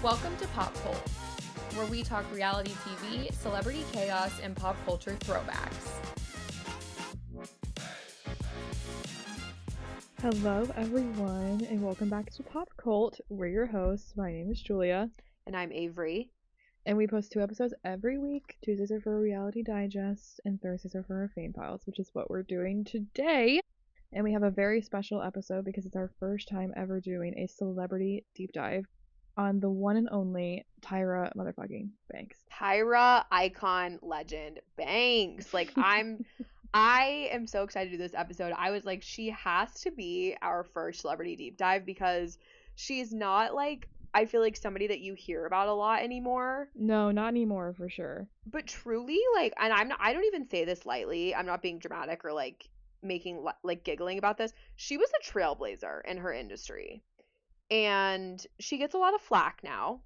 Welcome to Pop Cult, where we talk reality TV, celebrity chaos, and pop culture throwbacks. Hello, everyone, and welcome back to Pop Cult. We're your hosts. My name is Julia. And I'm Avery. And we post 2 episodes every week. Tuesdays are for a reality digest, and Thursdays are for our fame files, which is what we're doing today. And we have a very special episode because it's our first time ever doing a celebrity deep dive on the one and only Tyra motherfucking Banks. Tyra, icon, legend, Banks. I am so excited to do this episode. I was like, she has to be our first celebrity deep dive because she's not I feel like somebody that you hear about a lot anymore. No, not anymore for sure. But truly, and I don't even say this lightly. I'm not being dramatic or making giggling about this. She was a trailblazer in her industry. And she gets a lot of flack now.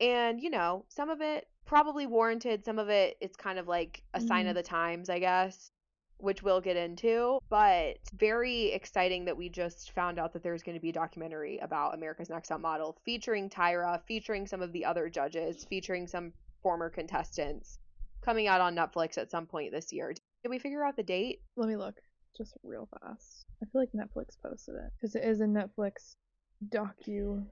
And, some of it probably warranted. Some of it, it's kind of like a sign of the times, I guess, which we'll get into. But very exciting that we just found out that there's going to be a documentary about America's Next Top Model featuring Tyra, featuring some of the other judges, featuring some former contestants, coming out on Netflix at some point this year. Did we figure out the date? Let me look just real fast. I feel like Netflix posted it because it is a Netflix docu.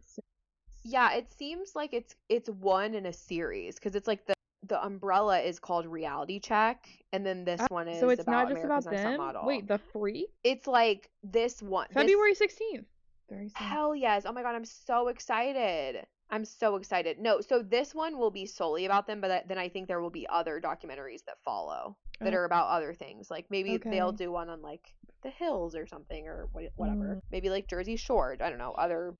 Yeah, it seems like it's one in a series because it's like the umbrella is called Reality Check, and then this one is so it's about not just America's about Next Top them. Model. Wait, the free? It's like this one February 16th. Very soon. Hell yes! Oh my god, I'm so excited. I'm so excited. No, so this one will be solely about them, but then I think there will be other documentaries that follow that are about other things. Like maybe they'll do one on like the hills or something or whatever. Maybe like Jersey Shore. I don't know. Other,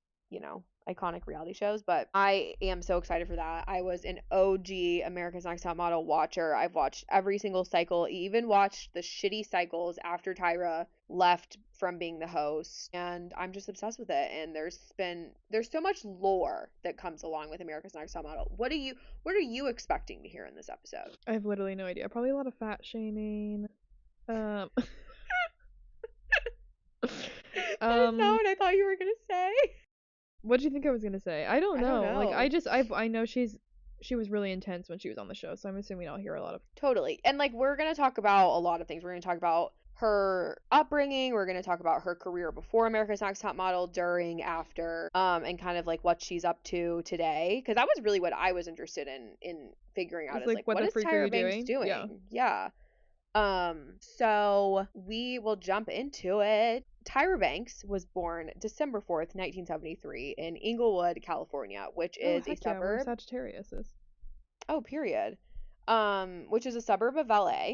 iconic reality shows, but I am so excited for that. I was an OG America's Next Top Model watcher. I've watched every single cycle, even watched the shitty cycles after Tyra left from being the host, and I'm just obsessed with it. And there's so much lore that comes along with America's Next Top Model. What are you expecting to hear in this episode? I have literally no idea. Probably a lot of fat shaming. That's not what I thought you were gonna say. What did you think I was gonna say? I don't know. Like I know she was really intense when she was on the show, so I'm assuming I'll hear a lot of. Totally. And we're gonna talk about a lot of things. We're gonna talk about her upbringing. We're gonna talk about her career before America's Next Top Model, during, after, and kind of what she's up to today. Because that was really what I was interested in figuring out. Is what is Tyra Banks doing? Yeah. So we will jump into it. Tyra Banks was born December 4th, 1973 in Inglewood, California, which is a suburb. Yeah, Sagittarius is. Oh, period. Which is a suburb of LA.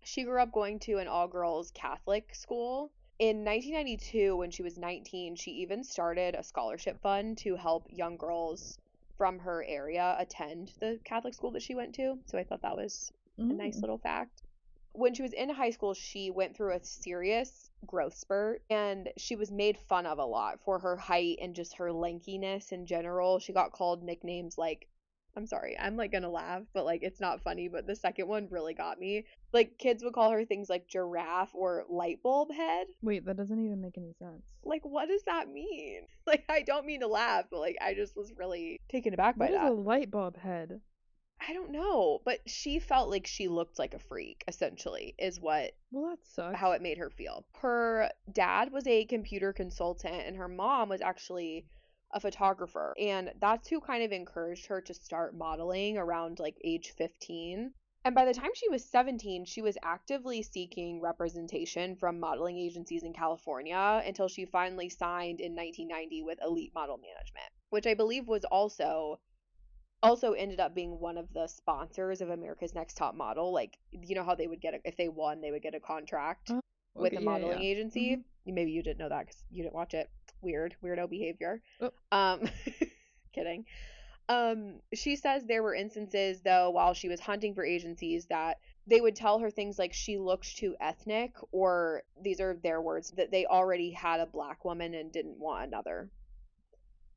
She grew up going to an all-girls Catholic school. In 1992, when she was 19, she even started a scholarship fund to help young girls from her area attend the Catholic school that she went to. So I thought that was a nice little fact. When she was in high school, she went through a serious growth spurt, and she was made fun of a lot for her height and just her lankiness in general. She got called nicknames I'm sorry, I'm gonna laugh, but it's not funny, but the second one really got me. Kids would call her things like giraffe or light bulb head. Wait, that doesn't even make any sense. What does that mean? I don't mean to laugh, but I just was really taken aback by that. What is a light bulb head? I don't know, but she felt like she looked like a freak, essentially, is what. Well, that sucks. How it made her feel. Her dad was a computer consultant, and her mom was actually a photographer, and that's who kind of encouraged her to start modeling around age 15. And by the time she was 17, she was actively seeking representation from modeling agencies in California until she finally signed in 1990 with Elite Model Management, which I believe was also ended up being one of the sponsors of America's Next Top Model. How they would if they won, they would get a contract with a modeling agency. Mm-hmm. Maybe you didn't know that because you didn't watch it. Weirdo behavior. Oh. Kidding. She says there were instances, though, while she was hunting for agencies, that they would tell her things like she looked too ethnic, or these are their words, that they already had a black woman and didn't want another.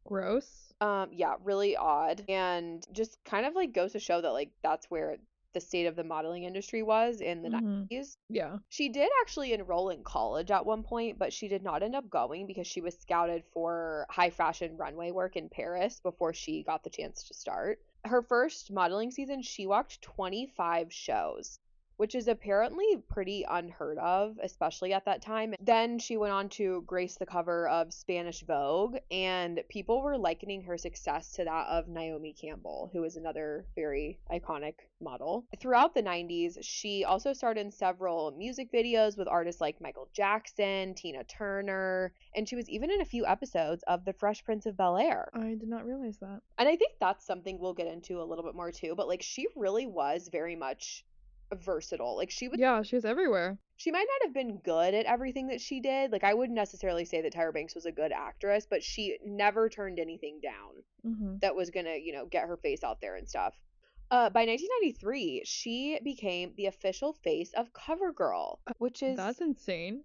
Gross. Yeah, really odd, and just kind of goes to show that that's where the state of the modeling industry was in the 90s. Yeah. She did actually enroll in college at one point, but she did not end up going because she was scouted for high fashion runway work in Paris before she got the chance to start. Her first modeling season, she walked 25 shows, which is apparently pretty unheard of, especially at that time. Then she went on to grace the cover of Spanish Vogue, and people were likening her success to that of Naomi Campbell, who is another very iconic model. Throughout the 90s, she also starred in several music videos with artists like Michael Jackson, Tina Turner, and she was even in a few episodes of The Fresh Prince of Bel-Air. I did not realize that. And I think that's something we'll get into a little bit more too, but like she really was very much versatile. Like she was everywhere. She might not have been good at everything that she did. Like I wouldn't necessarily say that Tyra Banks was a good actress, but she never turned anything down that was gonna, get her face out there and stuff. By 1993, she became the official face of CoverGirl, which is That's insane.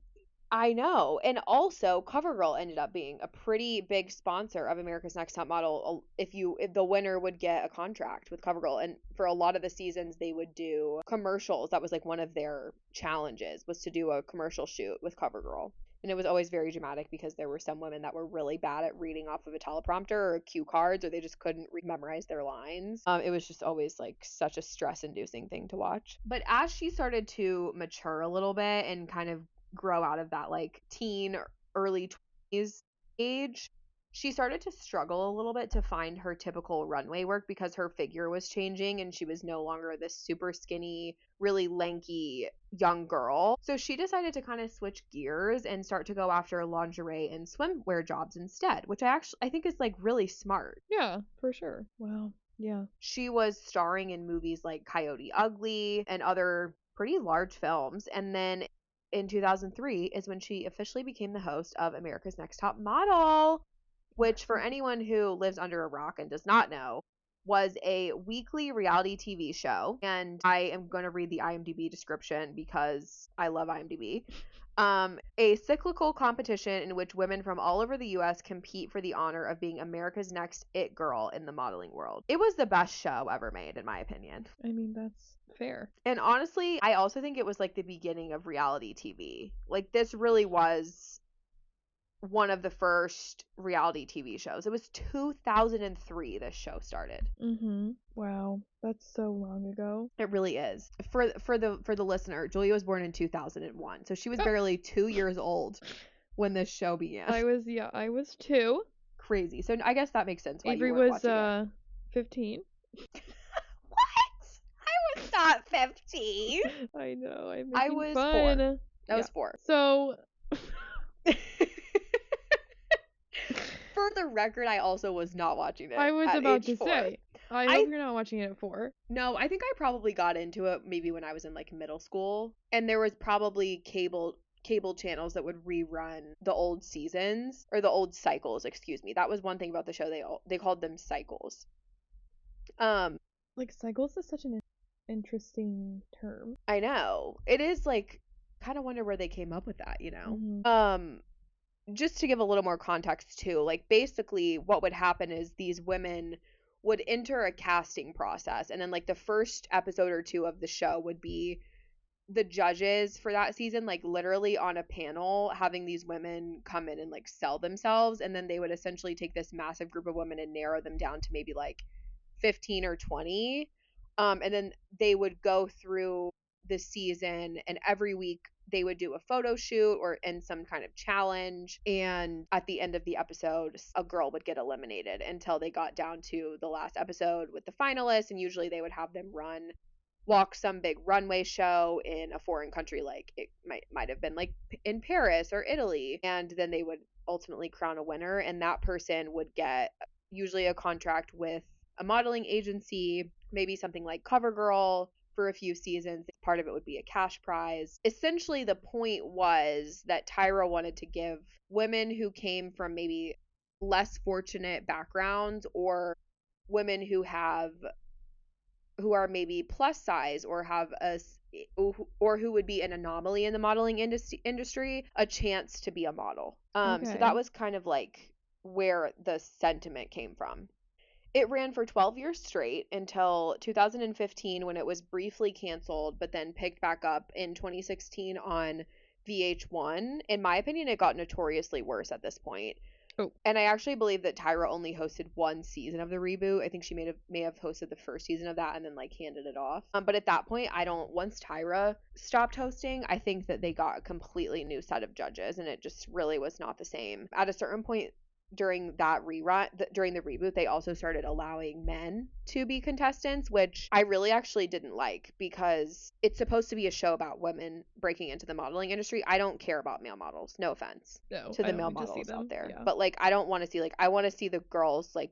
I know. And also CoverGirl ended up being a pretty big sponsor of America's Next Top Model. If the winner would get a contract with CoverGirl, and for a lot of the seasons they would do commercials. That was like one of their challenges, was to do a commercial shoot with CoverGirl. And it was always very dramatic because there were some women that were really bad at reading off of a teleprompter or cue cards, or they just couldn't memorize their lines. It was just always like such a stress-inducing thing to watch. But as she started to mature a little bit and kind of grow out of that like teen, early 20s age, she started to struggle a little bit to find her typical runway work because her figure was changing and she was no longer this super skinny, really lanky young girl. So she decided to kind of switch gears and start to go after lingerie and swimwear jobs instead, which I think is like really smart. Yeah, for sure. Wow. Yeah. She was starring in movies like Coyote Ugly and other pretty large films, and then in 2003 is when she officially became the host of America's Next Top Model, which for anyone who lives under a rock and does not know, was a weekly reality TV show. And I am going to read the IMDb description because I love IMDb. A cyclical competition in which women from all over the U.S. compete for the honor of being America's next it girl in the modeling world. It was the best show ever made, in my opinion. I mean, that's fair. And honestly, I also think it was like the beginning of reality TV. Like this really was one of the first reality TV shows. It was 2003 this show started. Wow, that's so long ago. It really is. For the listener, Julia was born in 2001, so she was barely 2 years old when this show began. I was 2. Crazy. So I guess that makes sense why Avery you weren't was watching 15. What? I was not 15. I know. I was fun. 4. I was 4. So for the record, I also was not watching it. I was at about age to 4. say, I hope you're not watching it at 4. No, I think I probably got into it maybe when I was in like middle school, and there was probably cable channels that would rerun the old seasons, or the old cycles, excuse me. That was one thing about the show. They called them cycles. Like cycles is such an interesting term. I know. It is like, kind of wonder where they came up with that, you know. Just to give a little more context too, like basically what would happen is these women would enter a casting process, and then like the first episode or 2 of the show would be the judges for that season, like literally on a panel having these women come in and like sell themselves, and then they would essentially take this massive group of women and narrow them down to maybe like 15 or 20, and then they would go through the season, and every week they would do a photo shoot and some kind of challenge, and at the end of the episode a girl would get eliminated until they got down to the last episode with the finalists, and usually they would have them walk some big runway show in a foreign country, like it might have been like in Paris or Italy, and then they would ultimately crown a winner, and that person would get usually a contract with a modeling agency, maybe something like CoverGirl, for a few seasons. Part of it would be a cash prize. Essentially, the point was that Tyra wanted to give women who came from maybe less fortunate backgrounds, or women who are maybe plus size, or who would be an anomaly in the modeling industry, a chance to be a model. So that was kind of like where the sentiment came from. It ran for 12 years straight until 2015 when it was briefly canceled, but then picked back up in 2016 on VH1. In my opinion, it got notoriously worse at this point. Oh. And I actually believe that Tyra only hosted one season of the reboot. I think she may have hosted the first season of that and then like handed it off. But at that point, once Tyra stopped hosting, I think that they got a completely new set of judges and it just really was not the same. At a certain point during that rerun, during the reboot, they also started allowing men to be contestants, which I really actually didn't like because it's supposed to be a show about women breaking into the modeling industry. I don't care about male models, no offense to the male models out there, but like I don't want to see like I want to see the girls like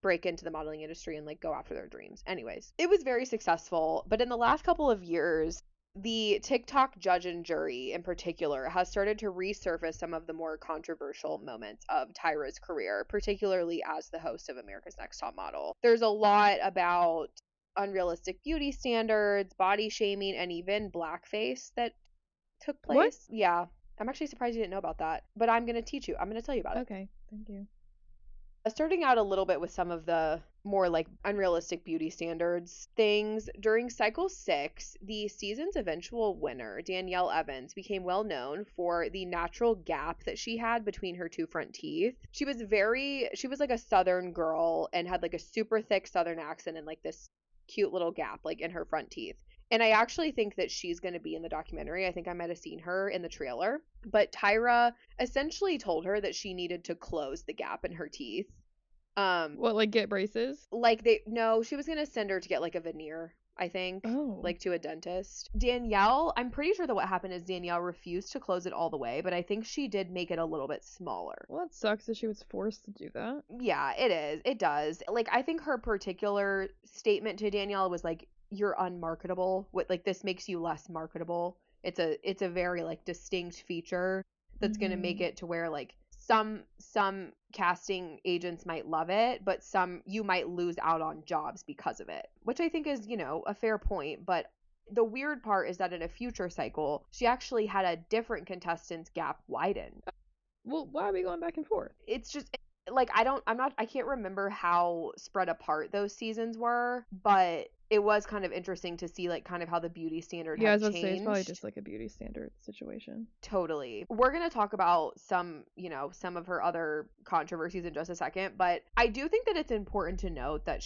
break into the modeling industry and like go after their dreams. Anyways, it was very successful, but in the last couple of years the TikTok judge and jury in particular has started to resurface some of the more controversial moments of Tyra's career, particularly as the host of America's Next Top Model. There's a lot about unrealistic beauty standards, body shaming, and even blackface that took place. What? Yeah. I'm actually surprised you didn't know about that, but I'm going to teach you. I'm going to tell you about it. Okay, thank you. Starting out a little bit with some of the more like unrealistic beauty standards things, during cycle 6, the season's eventual winner, Danielle Evans, became well known for the natural gap that she had between her two front teeth. She was like a southern girl and had like a super thick southern accent and like this cute little gap like in her front teeth. And I actually think that she's going to be in the documentary. I think I might have seen her in the trailer. But Tyra essentially told her that she needed to close the gap in her teeth. What, like get braces? Like she was going to send her to get like a veneer, I think. Oh. Like to a dentist. Danielle, I'm pretty sure that what happened is Danielle refused to close it all the way, but I think she did make it a little bit smaller. Well, that sucks that she was forced to do that. Yeah, it is. It does. Like, I think her particular statement to Danielle was like, you're unmarketable. What, like, this makes you less marketable. It's a very like distinct feature that's going to make it to where like some casting agents might love it, but some you might lose out on jobs because of it, which I think is, a fair point. But the weird part is that in a future cycle, she actually had a different contestant's gap widen. Well, why are we going back and forth? It's just like I can't remember how spread apart those seasons were, but it was kind of interesting to see like kind of how the beauty standard had I was about changed. to say, it's probably just like a beauty standard situation. Totally. We're going to talk about some of her other controversies in just a second, but I do think that it's important to note that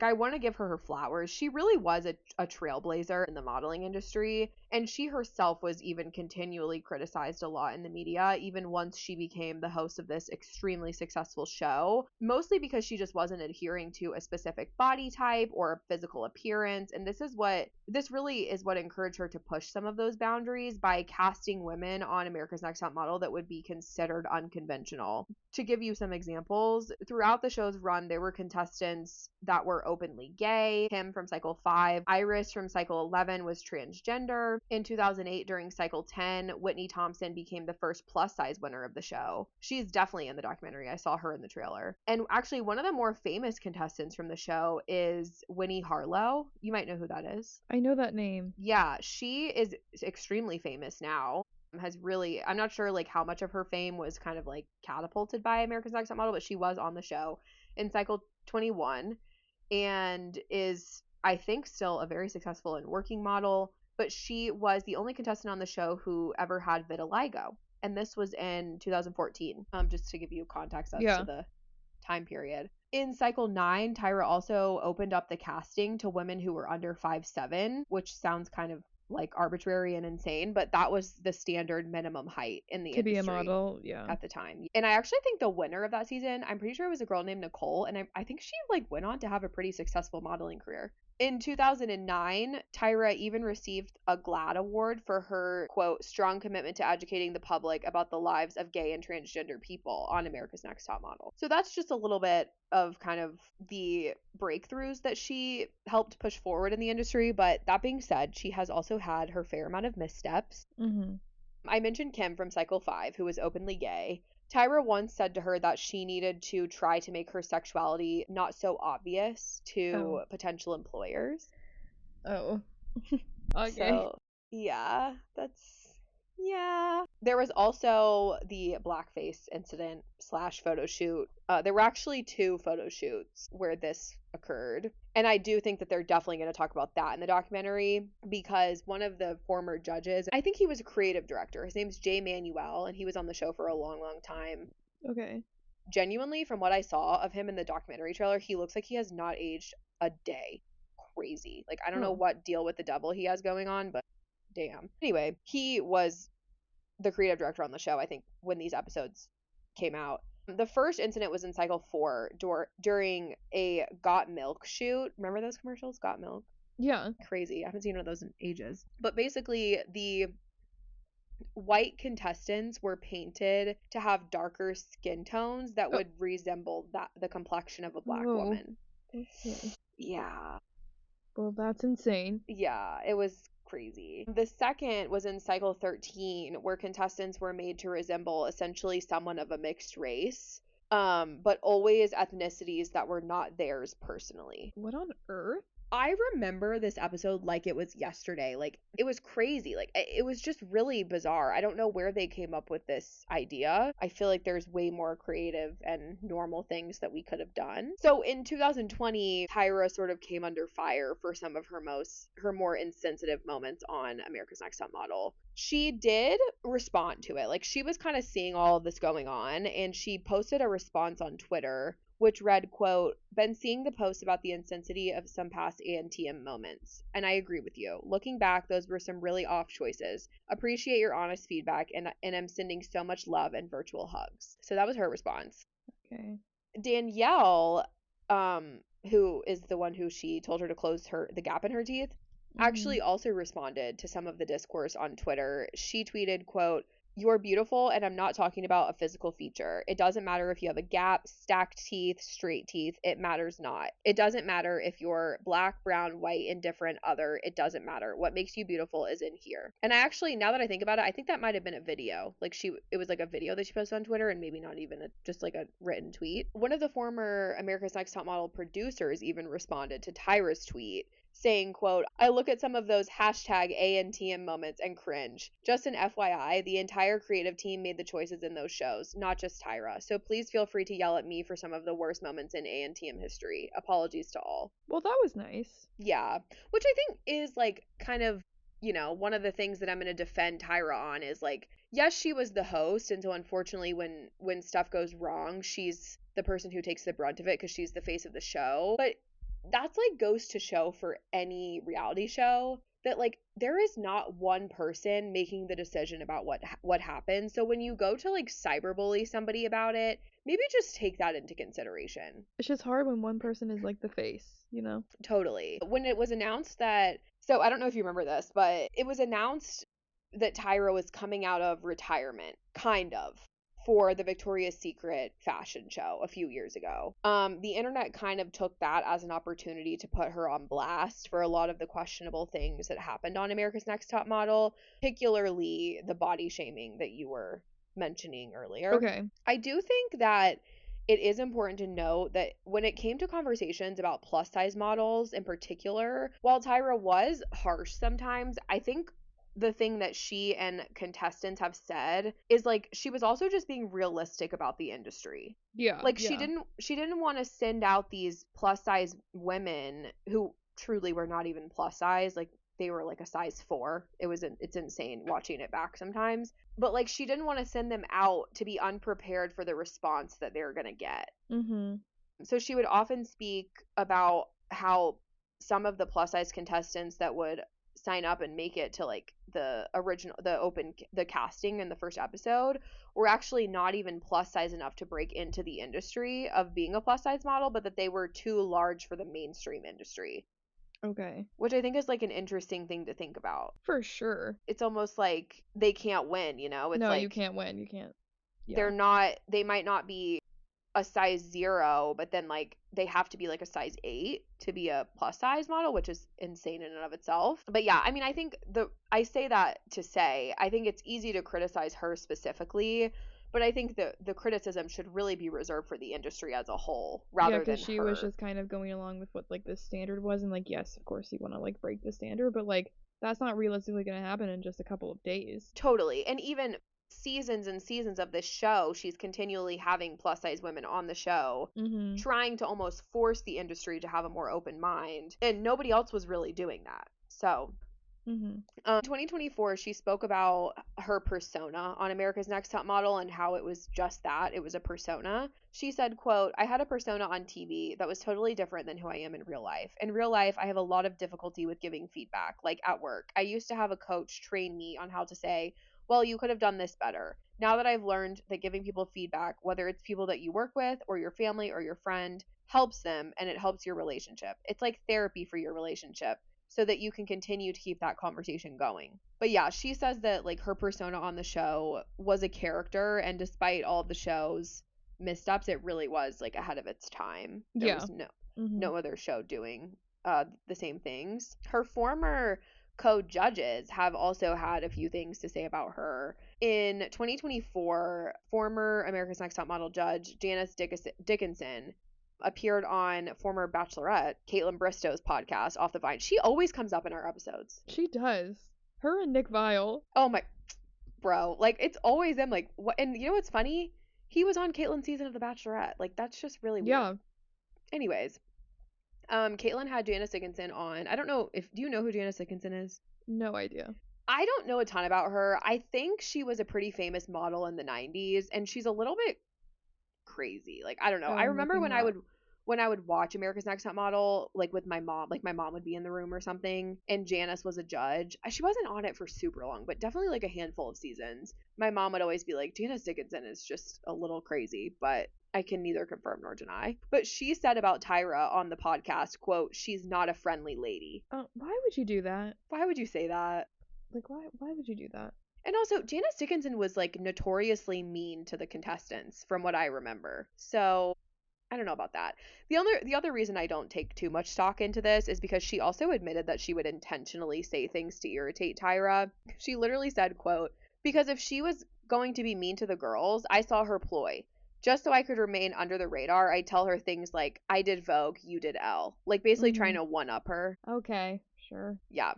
I want to give her flowers. She really was a trailblazer in the modeling industry, and she herself was even continually criticized a lot in the media, even once she became the host of this extremely successful show, mostly because she just wasn't adhering to a specific body type or a physical appearance. And this really is what encouraged her to push some of those boundaries by casting women on America's Next Top Model that would be considered unconventional. To give you some examples, throughout the show's run, there were contestants that were openly gay. Kim from cycle 5, Iris from cycle 11 was transgender. In 2008, during cycle 10, Whitney Thompson became the first plus size winner of the show. She's definitely in the documentary. I saw her in the trailer. And actually, one of the more famous contestants from the show is Winnie Harlow. You might know who that is. I know that name. Yeah, she is extremely famous now. I'm not sure like how much of her fame was kind of like catapulted by America's Next Top Model, but she was on the show in cycle 21 and is, I think, still a very successful and working model. But she was the only contestant on the show who ever had vitiligo, and this was in 2014. Just to give you context as to the time period. In cycle 9, Tyra also opened up the casting to women who were under 5'7", which sounds kind of like arbitrary and insane, but that was the standard minimum height in the industry. To be a model, at the time. And I actually think the winner of that season, I'm pretty sure it was a girl named Nicole, and I think she like went on to have a pretty successful modeling career. In 2009, Tyra even received a GLAAD award for her, quote, strong commitment to educating the public about the lives of gay and transgender people on America's Next Top Model. So that's just a little bit of kind of the breakthroughs that she helped push forward in the industry. But that being said, she has also had her fair amount of missteps. I mentioned Kim from cycle 5, who was openly gay. Tyra once said to her that she needed to try to make her sexuality not so obvious to potential employers. Oh. Okay. So, yeah, that's Yeah. There was also the blackface incident / photo shoot. There were actually 2 photo shoots where this occurred. And I do think that they're definitely going to talk about that in the documentary because one of the former judges, I think he was a creative director. His name's Jay Manuel, and he was on the show for a long, long time. Okay. Genuinely, from what I saw of him in the documentary trailer, he looks like he has not aged a day. Crazy. Like, I don't know what deal with the devil he has going on, but damn. Anyway, he was the creative director on the show, I think, when these episodes came out. The first incident was in cycle 4 during a Got Milk shoot. Remember those commercials? Got Milk? Yeah. Crazy. I haven't seen one of those in ages. But basically, the white contestants were painted to have darker skin tones that would resemble the complexion of a black woman. Okay. Yeah. Well, that's insane. Yeah, it was crazy. The second was in cycle 13, where contestants were made to resemble essentially someone of a mixed race, but always ethnicities that were not theirs personally. What on earth? I remember this episode like it was yesterday. Like, it was crazy. Like, it was just really bizarre. I don't know where they came up with this idea. I feel like there's way more creative and normal things that we could have done. So in 2020, Tyra sort of came under fire for some of her more insensitive moments on America's Next Top Model. She did respond to it. Like, she was kind of seeing all of this going on, and she posted a response on Twitter which read, quote, "Been seeing the posts about the intensity of some past ANTM moments, and I agree with you. Looking back, those were some really off choices. Appreciate your honest feedback, and I'm sending so much love and virtual hugs." So that was her response. Okay. Danielle, who is the one who she told her to close the gap in her teeth, actually also responded to some of the discourse on Twitter. She tweeted, quote, "You're beautiful, and I'm not talking about a physical feature. It doesn't matter if you have a gap, stacked teeth, straight teeth. It matters not. It doesn't matter if you're black, brown, white, indifferent, other. It doesn't matter. What makes you beautiful is in here." And I actually, now that I think about it, I think that might have been a video. Like, it was like a video that she posted on Twitter, and maybe not even just like a written tweet. One of the former America's Next Top Model producers even responded to Tyra's tweet, saying, quote, "I look at some of those hashtag ANTM moments and cringe. Just an FYI, the entire creative team made the choices in those shows, not just Tyra. So please feel free to yell at me for some of the worst moments in ANTM history. Apologies to all." Well, that was nice. Yeah, which I think is like kind of, one of the things that I'm going to defend Tyra on is like, yes, she was the host, and so unfortunately when stuff goes wrong, she's the person who takes the brunt of it because she's the face of the show. But that's like goes to show for any reality show that like there is not one person making the decision about what happens. So when you go to like cyberbully somebody about it, maybe just take that into consideration. It's just hard when one person is like the face, you know? Totally. When it was announced so I don't know if you remember this, but it was announced that Tyra was coming out of retirement, kind of, for the Victoria's Secret fashion show a few years ago. The internet kind of took that as an opportunity to put her on blast for a lot of the questionable things that happened on America's Next Top Model, particularly the body shaming that you were mentioning earlier. Okay. I do think that it is important to note that when it came to conversations about plus size models in particular, while Tyra was harsh sometimes, I think the thing that she and contestants have said is like she was also just being realistic about the industry. Yeah. Like she didn't want to send out these plus size women who truly were not even plus size. Like they were like a size 4. It's insane watching it back sometimes. But like she didn't want to send them out to be unprepared for the response that they're going to get. So she would often speak about how some of the plus size contestants that would sign up and make it to like the casting in the first episode were actually not even plus size enough to break into the industry of being a plus size model, but that they were too large for the mainstream industry. Okay. Which I think is like an interesting thing to think about. For sure. It's almost like they can't win, It's no, like you can't win. You can't. Yeah. They might not be a size 0, but then like they have to be like a size 8 to be a plus size model, which is insane in and of itself. But yeah, I mean, I think I say that to say I think it's easy to criticize her specifically, but I think the criticism should really be reserved for the industry as a whole rather than she her. was just kind of going along with what like the standard was, and like yes, of course you want to like break the standard, but like that's not realistically going to happen in just a couple of days. Totally. And even seasons and seasons of this show, she's continually having plus size women on the show, Mm-hmm. trying to almost force the industry to have a more open mind. And nobody else was really doing that. So Mm-hmm. 2024, she spoke about her persona on America's Next Top Model and how it was just that. It was a persona. She said, quote, "I had a persona on TV that was totally different than who I am in real life. In real life, I have a lot of difficulty with giving feedback, like at work. I used to have a coach train me on how to say, well, you could have done this better. Now that I've learned that giving people feedback, whether it's people that you work with or your family or your friend, helps them and it helps your relationship. It's like therapy for your relationship, so that you can continue to keep that conversation going." But yeah, she says that like her persona on the show was a character, and despite all of the show's missteps, it really was like ahead of its time. There was no other show doing the same things. Her former co-judges have also had a few things to say about her. In 2024, former America's Next Top Model judge Janice Dickinson appeared on former Bachelorette Caitlin Bristow's podcast, Off the Vine. She always comes up in our episodes. She does. Her and Nick Vile. Oh my, bro, like it's always them. Like what? And you know what's funny? He was on Caitlin's season of The Bachelorette. Like that's just really weird. Yeah. Anyways, Caitlin had Janice Dickinson on. I don't know if do you know who Janice Dickinson is? No idea. I don't know a ton about her. I think she was a pretty famous model in the 90s, and she's a little bit crazy. Like I don't know. Oh, I I'm remember looking her up. when I would watch America's Next Top Model, like with my mom, like my mom would be in the room or something, and Janice was a judge. She wasn't on it for super long, but definitely like a handful of seasons. My mom would always be like, Janice Dickinson is just a little crazy, but I can neither confirm nor deny. But she said about Tyra on the podcast, quote, "She's not a friendly lady." Why would you do that? Why would you say that? Like, why would you do that? And also, Janice Dickinson was like notoriously mean to the contestants, from what I remember. So I don't know about that. The other reason I don't take too much stock into this is because she also admitted that she would intentionally say things to irritate Tyra. She literally said, quote, "Because if she was going to be mean to the girls, I saw her ploy. Just so I could remain under the radar, I'd tell her things like, I did Vogue, you did Elle." Like basically trying to one up her. Okay, sure. Yeah.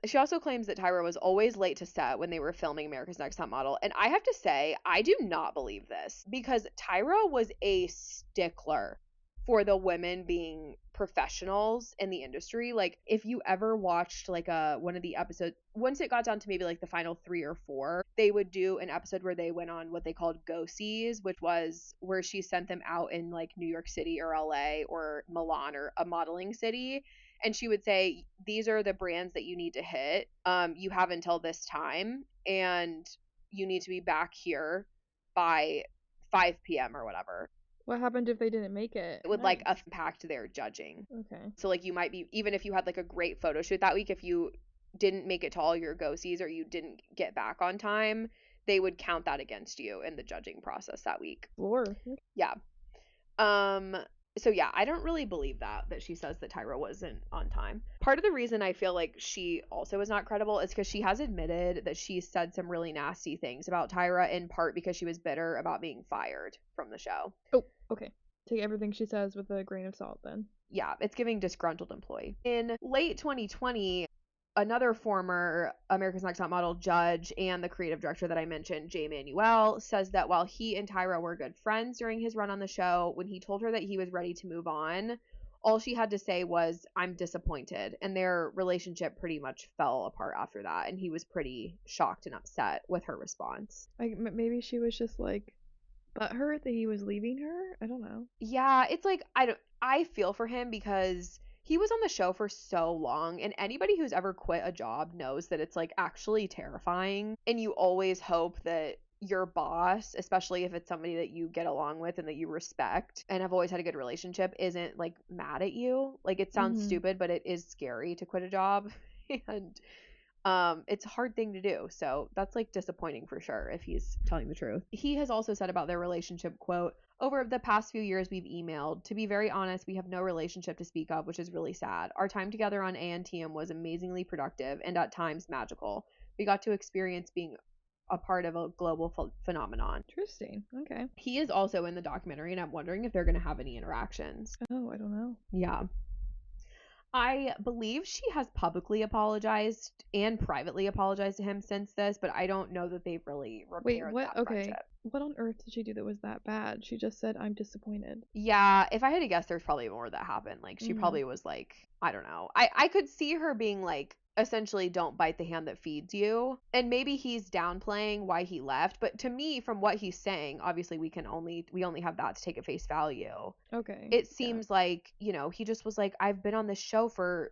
She also claims that Tyra was always late to set when they were filming America's Next Top Model. And I have to say, I do not believe this because Tyra was a stickler for the women being professionals in the industry. Like if you ever watched like one of the episodes, once it got down to maybe like the final 3 or 4, they would do an episode where they went on what they called go-sees, which was where she sent them out in like New York City or LA or Milan or a modeling city. And she would say, these are the brands that you need to hit. You have until this time, and you need to be back here by 5 p.m. or whatever. What happened if they didn't make it? It would like impact their judging. Okay. So like you might be, even if you had like a great photo shoot that week, if you didn't make it to all your go-sees or you didn't get back on time, they would count that against you in the judging process that week. Lord. Yeah. So yeah, I don't really believe that she says that Tyra wasn't on time. Part of the reason I feel like she also is not credible is because she has admitted that she said some really nasty things about Tyra, in part because she was bitter about being fired from the show. Oh, okay. Take everything she says with a grain of salt then. Yeah, it's giving disgruntled employee. In late 2020, another former America's Next Top Model judge and the creative director that I mentioned, Jay Manuel, says that while he and Tyra were good friends during his run on the show, when he told her that he was ready to move on, all she had to say was, "I'm disappointed." And their relationship pretty much fell apart after that. And he was pretty shocked and upset with her response. Like, maybe she was just like butthurt that he was leaving her? I don't know. Yeah, it's like, I feel for him because he was on the show for so long, and anybody who's ever quit a job knows that it's like actually terrifying, and you always hope that your boss, especially if it's somebody that you get along with and that you respect and have always had a good relationship, isn't like mad at you. Like it sounds stupid, but it is scary to quit a job. And it's a hard thing to do. So that's like disappointing for sure if he's telling the truth. He has also said about their relationship, quote, "Over the past few years we've emailed. To be very honest, we have no relationship to speak of, which is really sad. Our time together on ANTM was amazingly productive and at times magical. We got to experience being a part of a global phenomenon." Interesting. Okay. He is also in the documentary, and I'm wondering if they're going to have any interactions. Oh, I don't know. Yeah. I believe she has publicly apologized and privately apologized to him since this, but I don't know that they've really Wait, repaired what? that Okay. friendship. What on earth did she do that was that bad? She just said, I'm disappointed. Yeah, if I had to guess, there's probably more that happened. Like, she Mhm. probably was like, I don't know. I could see her being like, essentially, don't bite the hand that feeds you. And maybe he's downplaying why he left. But to me, from what he's saying, obviously we only have that to take at face value. Okay. It seems like, you know, he just was like, I've been on this show for,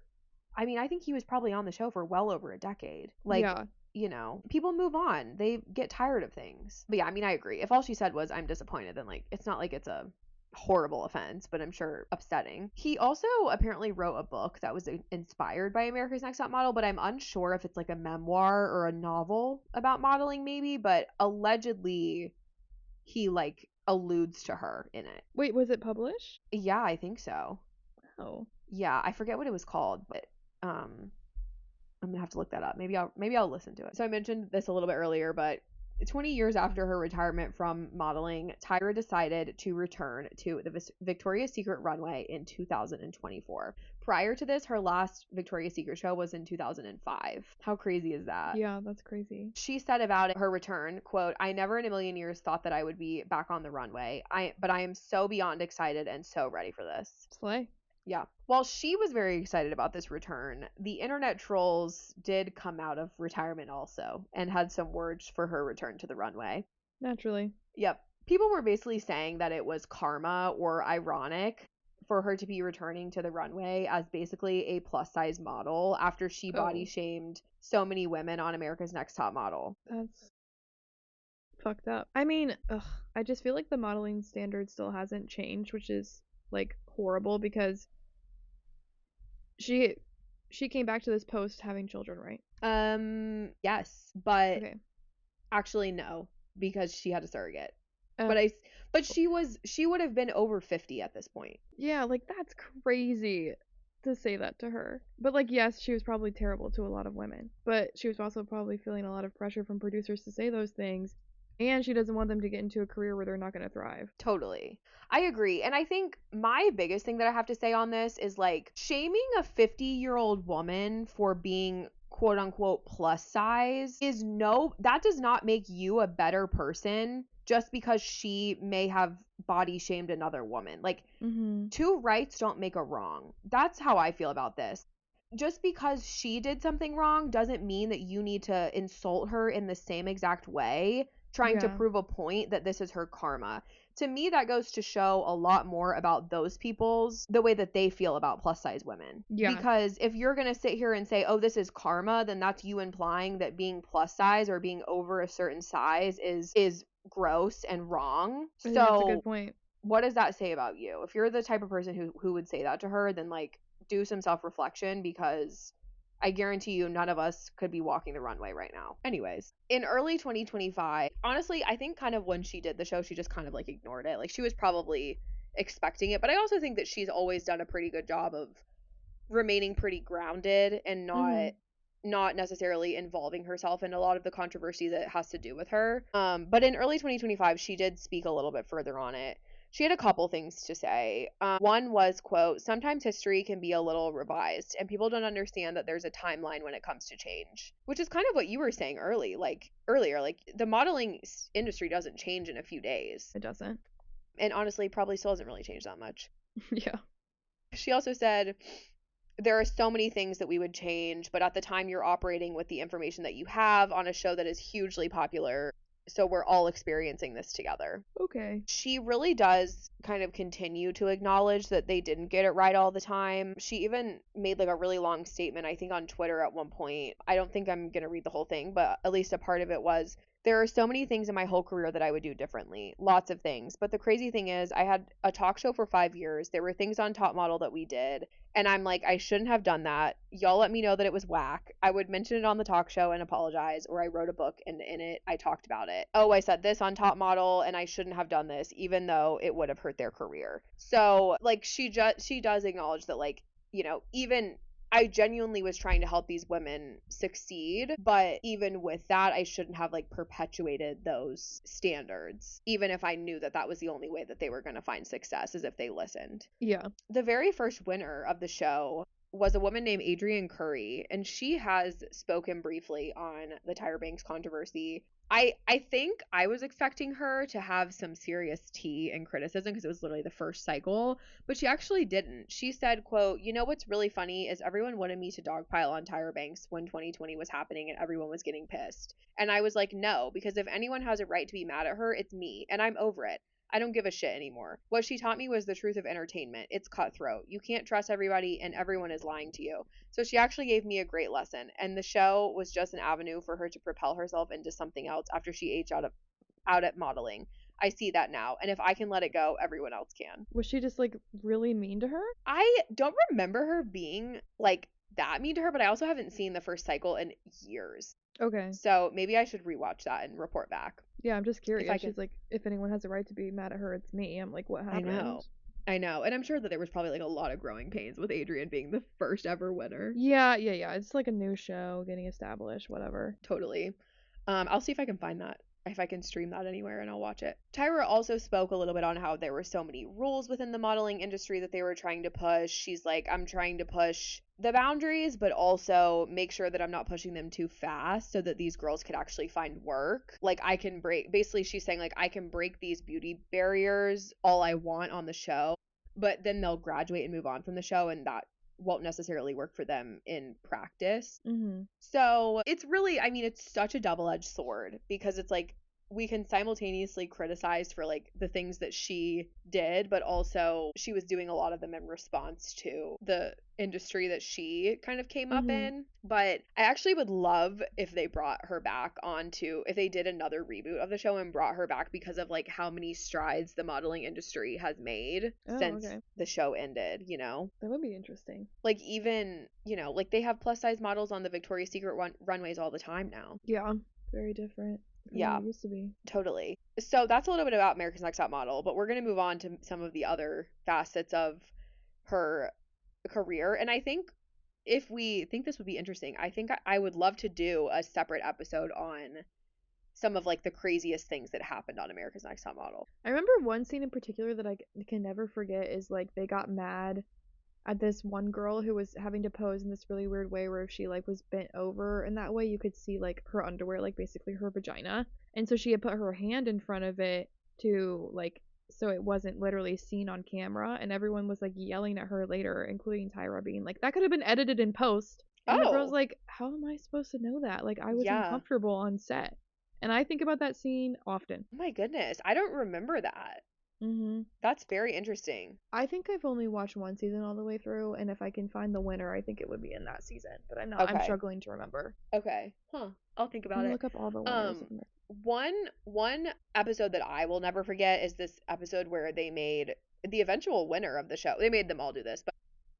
I mean, I think he was probably on the show for well over a decade. Like, yeah. you know, people move on. They get tired of things. But yeah, I mean, I agree. If all she said was, I'm disappointed, then like, it's not like it's a horrible offense, but I'm sure upsetting. He also apparently wrote a book that was inspired by America's Next Top Model, but I'm unsure if it's like a memoir or a novel about modeling, maybe. But allegedly, he like alludes to her in it. Wait, was it published? Yeah, I think so. Oh. Yeah, I forget what it was called, but I'm gonna have to look that up. Maybe I'll listen to it. So I mentioned this a little bit earlier, but 20 years after her retirement from modeling, Tyra decided to return to the Victoria's Secret runway in 2024. Prior to this, her last Victoria's Secret show was in 2005. How crazy is that? Yeah, that's crazy. She said about her return, quote, I never in a million years thought that I would be back on the runway. But I am so beyond excited and so ready for this. Slay. Yeah. While she was very excited about this return, the internet trolls did come out of retirement also and had some words for her return to the runway. Naturally. Yep. People were basically saying that it was karma or ironic for her to be returning to the runway as basically a plus size model after she body shamed so many women on America's Next Top Model. That's fucked up. I mean, I just feel like the modeling standard still hasn't changed, which is like horrible because she came back to this post having children, right? Yes, but Okay. actually no, because she had a surrogate. Oh. But she would have been over 50 at this point. Yeah, like that's crazy to say that to her. But like yes, she was probably terrible to a lot of women, but she was also probably feeling a lot of pressure from producers to say those things, and she doesn't want them to get into a career where they're not going to thrive. Totally. I agree. And I think my biggest thing that I have to say on this is like shaming a 50-year-old woman for being quote unquote plus size that does not make you a better person just because she may have body shamed another woman. Like, two rights don't make a wrong. That's how I feel about this. Just because she did something wrong doesn't mean that you need to insult her in the same exact way, trying to prove a point that this is her karma. To me, that goes to show a lot more about those the way that they feel about plus size women. Yeah. Because if you're going to sit here and say, oh, this is karma, then that's you implying that being plus size or being over a certain size is gross and wrong. I think that's a good point. What does that say about you? If you're the type of person who would say that to her, then like do some self-reflection, because I guarantee you none of us could be walking the runway right now. Anyways, in early 2025, honestly, I think kind of when she did the show, she just kind of like ignored it. Like she was probably expecting it, but I also think that she's always done a pretty good job of remaining pretty grounded and not necessarily involving herself in a lot of the controversy that has to do with her. But in early 2025, she did speak a little bit further on it. She had a couple things to say. One was, quote, sometimes history can be a little revised and people don't understand that there's a timeline when it comes to change, which is kind of what you were saying earlier. Like the modeling industry doesn't change in a few days. It doesn't. And honestly, probably still hasn't really changed that much. Yeah. She also said, there are so many things that we would change, but at the time you're operating with the information that you have on a show that is hugely popular. So we're all experiencing this together. Okay. She really does kind of continue to acknowledge that they didn't get it right all the time. She even made like a really long statement, I think on Twitter at one point. I don't think I'm going to read the whole thing, but at least a part of it was, there are so many things in my whole career that I would do differently. Lots of things. But the crazy thing is, I had a talk show for 5 years. There were things on Top Model that we did. And I'm like, I shouldn't have done that. Y'all let me know that it was whack. I would mention it on the talk show and apologize. Or I wrote a book and in it, I talked about it. Oh, I said this on Top Model and I shouldn't have done this, even though it would have hurt their career. So like she does acknowledge that, like, you know, even I genuinely was trying to help these women succeed, but even with that, I shouldn't have like perpetuated those standards, even if I knew that that was the only way that they were going to find success, is if they listened. Yeah. The very first winner of the show was a woman named Adrienne Curry, and she has spoken briefly on the Tyra Banks controversy. I think I was expecting her to have some serious tea and criticism because it was literally the first cycle, but she actually didn't. She said, quote, "You know what's really funny is everyone wanted me to dogpile on Tyra Banks when 2020 was happening and everyone was getting pissed." And I was like, no, because if anyone has a right to be mad at her, it's me, and I'm over it. I don't give a shit anymore. What she taught me was the truth of entertainment. It's cutthroat. You can't trust everybody and everyone is lying to you. So she actually gave me a great lesson, and the show was just an avenue for her to propel herself into something else after she aged out at modeling. I see that now, and if I can let it go, everyone else can. Was she just like really mean to her? I don't remember her being like that mean to her, but I also haven't seen the first cycle in years. Okay. So maybe I should rewatch that and report back. Yeah, I'm just curious. I can- She's like, if anyone has a right to be mad at her, it's me. I'm like, what happened? I know. And I'm sure that there was probably like a lot of growing pains with Adrienne being the first ever winner. Yeah. It's like a new show getting established, whatever. Totally. I'll see if I can find that, if I can stream that anywhere, and I'll watch it. Tyra also spoke a little bit on how there were so many rules within the modeling industry that they were trying to push. She's like, I'm trying to push the boundaries, but also make sure that I'm not pushing them too fast so that these girls could actually find work. Like, I can break, basically she's saying like, I can break these beauty barriers all I want on the show, but then they'll graduate and move on from the show, and that won't necessarily work for them in practice. Mm-hmm. So it's really, I mean, it's such a double-edged sword because it's like we can simultaneously criticize for like the things that she did, but also she was doing a lot of them in response to the industry that she kind of came up in. But I actually would love if they brought her back onto, if they did another reboot of the show and brought her back because of like how many strides the modeling industry has made since the show ended, you know? That would be interesting. Like even, you know, like they have plus size models on the Victoria's Secret runways all the time now. Yeah, very different. Yeah, it used to be. Totally. So that's a little bit about America's Next Top Model, but we're going to move on to some of the other facets of her career. And I think if we think this would be interesting, I think I would love to do a separate episode on some of like the craziest things that happened on America's Next Top Model. I remember one scene in particular that I can never forget is like they got mad at this one girl who was having to pose in this really weird way where if she like was bent over and that way you could see like her underwear, like basically her vagina, and so she had put her hand in front of it to like so it wasn't literally seen on camera, and everyone was like yelling at her later, including Tyra, being like, that could have been edited in post. And the girl's like, how am I supposed to know that? Like, I was uncomfortable on set. And I think about that scene often. Oh my goodness, I don't remember that. That's very interesting. I think I've only watched one season all the way through, and if I can find the winner, I think it would be in that season. But I'm not. I'm struggling to remember. Okay. I'll think about it. Look up all the winners. One episode that I will never forget is this episode where they made the eventual winner of the show. They made them all do this, but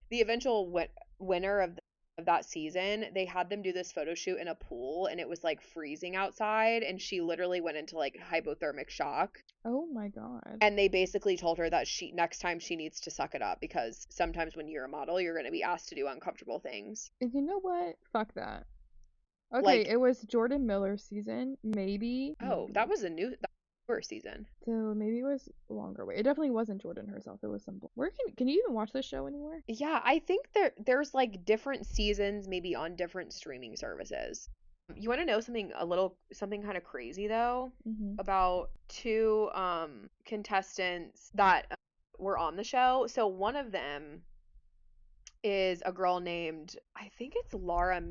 the eventual winner of that season, they had them do this photo shoot in a pool, and it was like freezing outside, and she literally went into like hypothermic shock. Oh my god. And they basically told her that next time she needs to suck it up, because sometimes when you're a model, you're going to be asked to do uncomfortable things. And you know what? Fuck that. Okay, it was Jordan Miller's season, maybe. Oh, that was a newer season. So maybe it was longer. Wait, it definitely wasn't Jordan herself. It was some. Where can you even watch this show anywhere? Yeah, I think there's like different seasons, maybe on different streaming services. You want to know something kind of crazy though, about two contestants that were on the show. So one of them is a girl named, I think it's Laura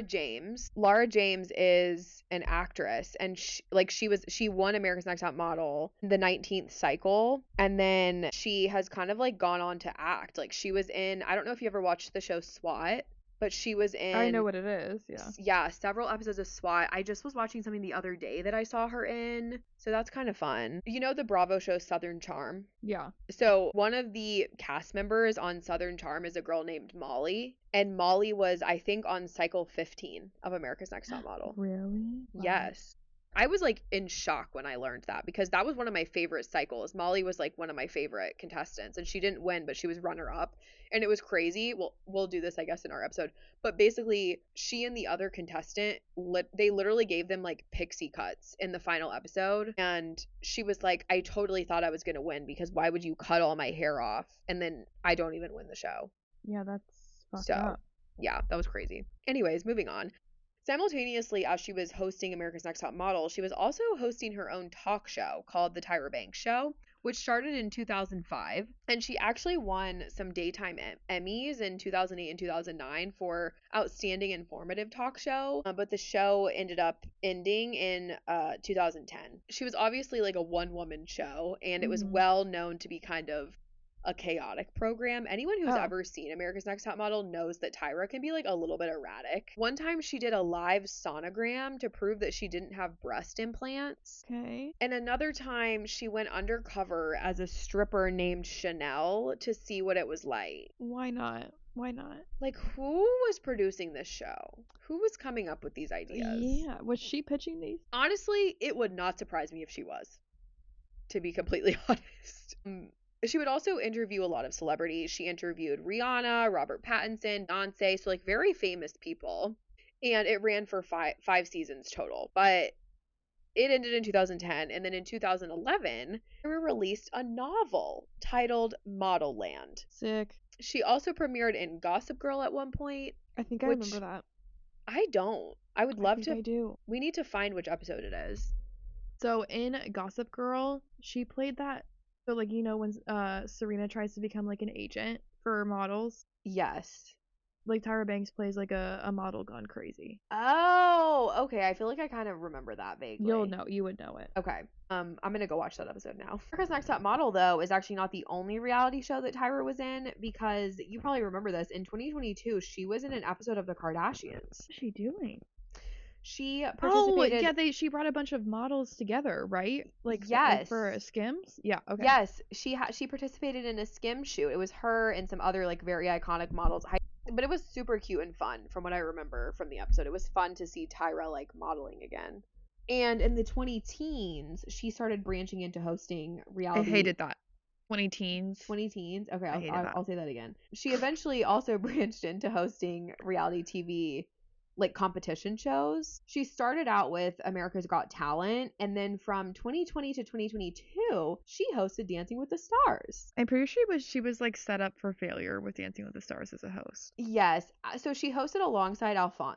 James. Laura James is an actress, and she won America's Next Top Model the 19th cycle, and then she has kind of like gone on to act. Like she was in, I don't know if you ever watched the show SWAT, but she was in, I know what it is, yeah, several episodes of SWAT. I just was watching something the other day that I saw her in, so that's kind of fun. You know the Bravo show Southern Charm? Yeah. So one of the cast members on Southern Charm is a girl named Molly, and Molly was, I think, on cycle 15 of America's Next Top Model. Really? Wow. Yes. I was like in shock when I learned that, because that was one of my favorite cycles. Molly was like one of my favorite contestants, and she didn't win, but she was runner up, and it was crazy. We'll do this, I guess, in our episode, but basically she and the other contestant, they literally gave them like pixie cuts in the final episode, and she was like, I totally thought I was going to win, because why would you cut all my hair off and then I don't even win the show? Yeah, that's fucked So, up. yeah, that was crazy. Anyways, moving on. Simultaneously, as she was hosting America's Next Top Model, she was also hosting her own talk show called The Tyra Banks Show, which started in 2005. And she actually won some daytime Emmys in 2008 and 2009 for Outstanding Informative Talk Show. But the show ended up ending in 2010. She was obviously like a one-woman show, and it was well known to be kind of a chaotic program. Anyone who's ever seen America's Next Top Model knows that Tyra can be like a little bit erratic. One time she did a live sonogram to prove that she didn't have breast implants. Okay. And another time she went undercover as a stripper named Chanel to see what it was like. Why not? Why not? Like, who was producing this show? Who was coming up with these ideas? Yeah. Was she pitching these? Honestly, it would not surprise me if she was, to be completely honest. She would also interview a lot of celebrities. She interviewed Rihanna, Robert Pattinson, Beyonce, so like very famous people. And it ran for five seasons total. But it ended in 2010, and then in 2011, Tyra released a novel titled Model Land. Sick. She also premiered in Gossip Girl at one point. I think I remember that. I don't. I would love to. I do. We need to find which episode it is. So in Gossip Girl, she played that. So like, you know, when Serena tries to become like an agent for models. Yes. Like Tyra Banks plays like a model gone crazy. Oh, okay. I feel like I kind of remember that vaguely. You would know it. Okay. I'm gonna go watch that episode now. America's Next Top Model, though, is actually not the only reality show that Tyra was in, because you probably remember this. In 2022, she was in an episode of The Kardashians. What's she doing? She participated. Oh, yeah, she brought a bunch of models together, right? Like, yes, for Skims. Yeah, okay. Yes, she participated in a Skim shoot. It was her and some other like very iconic models. But it was super cute and fun from what I remember from the episode. It was fun to see Tyra like modeling again. And in the 20-teens, she started branching into hosting reality. I hated that. 20 teens. Okay, I'll say that again. She eventually also branched into hosting reality TV, like competition shows. She started out with America's Got Talent, and then from 2020 to 2022, she hosted Dancing with the Stars. I'm pretty sure she was like set up for failure with Dancing with the Stars as a host. Yes, so she hosted alongside Alfonso.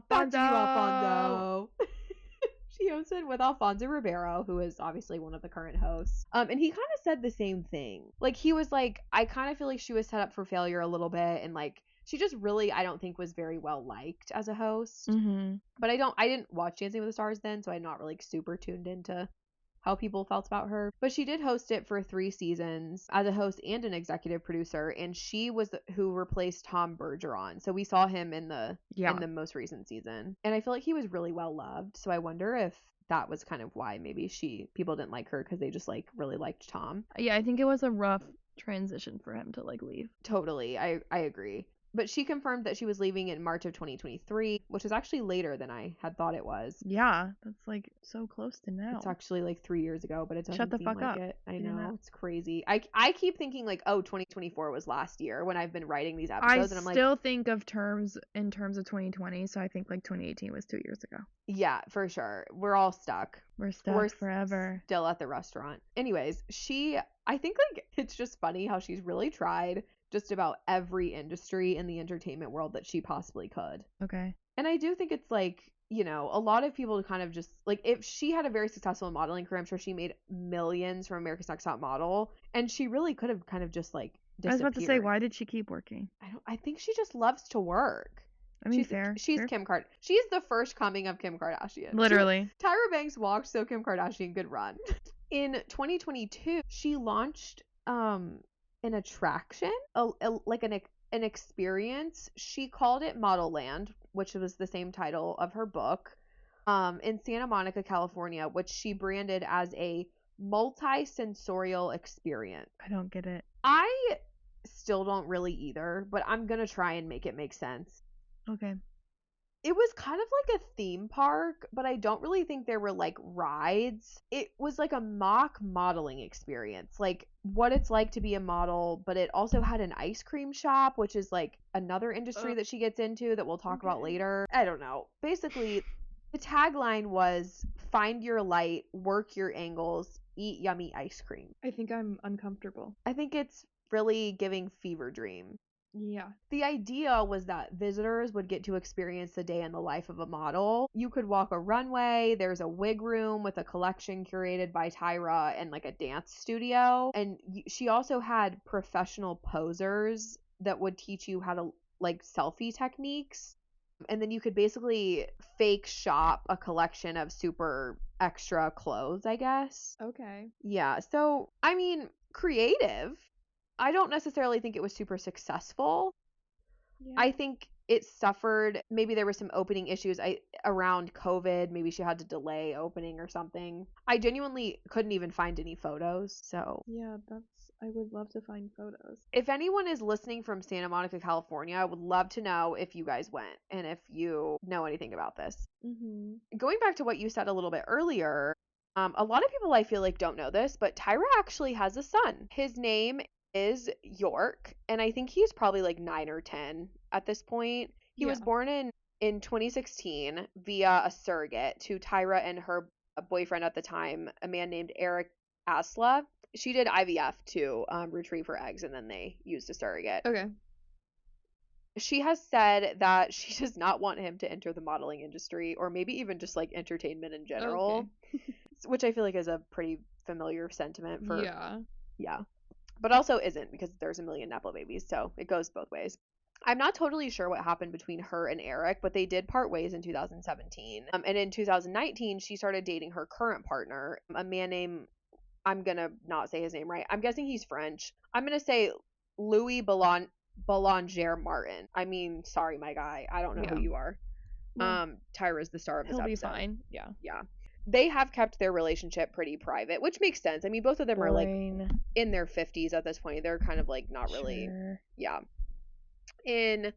Back to you, Alfonso. She hosted with Alfonso Ribeiro, who is obviously one of the current hosts. And he kind of said the same thing. Like, he was like, I kind of feel like she was set up for failure a little bit, and like, she just really, I don't think, was very well liked as a host. But I didn't watch Dancing with the Stars then, so I'm not really super tuned into how people felt about her. But she did host it for 3 seasons as a host and an executive producer, and she was who replaced Tom Bergeron. So we saw him in the most recent season, and I feel like he was really well loved. So I wonder if that was kind of why maybe people didn't like her, because they just like really liked Tom. Yeah, I think it was a rough transition for him to like leave. Totally, I agree. But she confirmed that she was leaving in March of 2023, which is actually later than I had thought it was. Yeah, that's like so close to now. It's actually like 3 years ago, but it doesn't Shut the seem fuck like up. it. I know, it's crazy. I keep thinking like, oh, 2024 was last year when I've been writing these episodes, and I'm like, I still think of terms in terms of 2020, so I think like 2018 was 2 years ago. Yeah, for sure. We're all stuck. We're stuck forever. Still at the restaurant. Anyways, I think like it's just funny how she's really tried just about every industry in the entertainment world that she possibly could. Okay. And I do think it's like, you know, a lot of people kind of just like, if she had a very successful modeling career, I'm sure she made millions from America's Next Top Model, and she really could have kind of just like disappeared. I was about to say, why did she keep working? I think she just loves to work. I mean, fair. She's Kim Kardashian. She's the first coming of Kim Kardashian. Literally. Tyra Banks walked so Kim Kardashian could run. In 2022, she launched an attraction, like an experience. She called it Model Land, which was the same title of her book, in Santa Monica, California, which she branded as a multi-sensorial experience. I don't get it. I still don't really either, but I'm gonna try and make it make sense. Okay. It was kind of like a theme park, but I don't really think there were like rides. It was like a mock modeling experience, like what it's like to be a model, but it also had an ice cream shop, which is like another industry that she gets into that we'll talk about later. I don't know. Basically, the tagline was find your light, work your angles, eat yummy ice cream. I think I'm uncomfortable. I think it's really giving fever dream. Yeah. The idea was that visitors would get to experience the day in the life of a model. You could walk a runway, there's a wig room with a collection curated by Tyra and like a dance studio. And she also had professional posers that would teach you how to like selfie techniques. And then you could basically fake shop a collection of super extra clothes, I guess. Okay. Yeah. So, I mean, creative. I don't necessarily think it was super successful. Yeah. I think it suffered. Maybe there were some opening issues around COVID. Maybe she had to delay opening or something. I genuinely couldn't even find any photos. So, Yeah, I would love to find photos. if anyone is listening from Santa Monica, California, I would love to know if you guys went and if you know anything about this. Mm-hmm. Going back to what you said a little bit earlier, a lot of people I feel like don't know this, but Tyra actually has a son. His name is York, and I think he's probably like 9 or 10 at this point. He was born in 2016 via a surrogate to Tyra and her boyfriend at the time, a man named Eric Asla. She did IVF to retrieve her eggs, and then they used a surrogate. Okay. She has said that she does not want him to enter the modeling industry or maybe even just like entertainment in general, which I feel like is a pretty familiar sentiment for. Yeah. But also isn't, because there's a million Nepo babies, so it goes both ways. I'm not totally sure what happened between her and Eric, but they did part ways in 2017. And in 2019, she started dating her current partner, a man named, I'm going to not say his name right. I'm guessing he's French. I'm going to say Louis Boulanger Martin. I mean, sorry, my guy. I don't know who you are. Well, Tyra's the star of this he'll episode. be fine. Yeah. Yeah. They have kept their relationship pretty private, which makes sense. I mean, both of them are like in their 50s at this point. They're kind of like not really. Yeah. In